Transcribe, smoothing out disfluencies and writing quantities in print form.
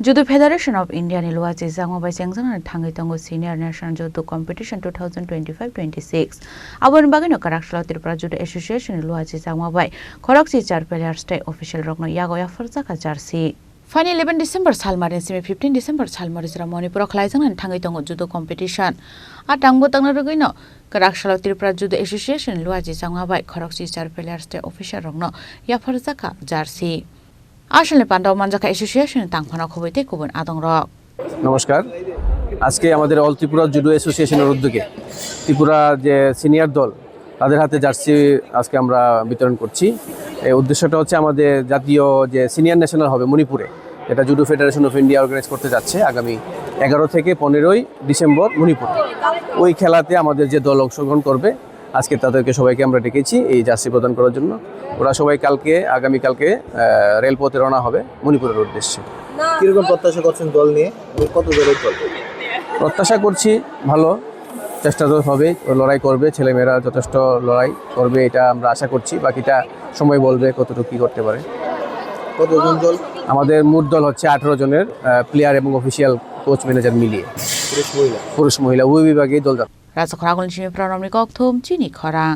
Judo Federation of India ni Luwajijakma by Chengjaknani Thangwi Tongo Senior National Judo Competition 2025-26. Aboni bagwi Kraksalo Tripura Judo Association ni Luwajijakma by KhorokchicharPlayers State Official rokni Yago Yapharjakha Jersey. Final 11 December salmarin semi 15 December salmari sira Manipur khlaijang Thangwi Tongo Judo Competition. Atangbo tangna rugino Kraksalo Tripura Judo Association Luwajijakma by KhorokchicharPlayers State Official rokno Yapharjakha Jersey. আসলে পান্ডাও মানজাকা association তাংফানা খবইতে কুবন আদং rock নমস্কার আজকে আমাদের all Tripura judo অ্যাসোসিয়েশনের উদ্যোগে ত্রিপুরা যে senior দল তাদের হাতে জার্সি আজকে আমরা বিতরণ করছি এই উদ্দেশ্যটা হচ্ছে আমাদের জাতীয় যে সিনিয়র ন্যাশনাল হবে মণিপুরে যেটা judo federation of India organise করতে যাচ্ছে আগামী 11 থেকে 15 ডিসেম্বর মণিপুরে ওই খেলাতে আমাদের যে দল অংশগ্রহণ করবে আজকে তাদেরকে সবাইকে আমরা ডেকেছি এই জার্সি প্রদান করার জন্য ওরা সবাই আগামী কালকে রেলপথে রওনা হবে মণিপুরের উদ্দেশ্যে কিরকম প্রত্যাশা করছেন দল নিয়ে কত দলের দল প্রত্যাশা করছি ভালো চেষ্টা তো হবে লড়াই করবে ছেলেমেয়েরা যথেষ্ট লড়াই করবে এটা আমরা আশা করছি বাকিটা সময় বলবে কতটুকু কী করতে পারে কতজন দল আমাদের মোট দল হচ্ছে 18 জনের প্লেয়ার এবং অফিসিয়াল কোচ ম্যানেজার মিলিয়ে পুরুষ মহিলা উভয় বিভাগেই দল যাবে রাজা খরাগুল চিনি প্রণামী কক্থম চিনি খরাং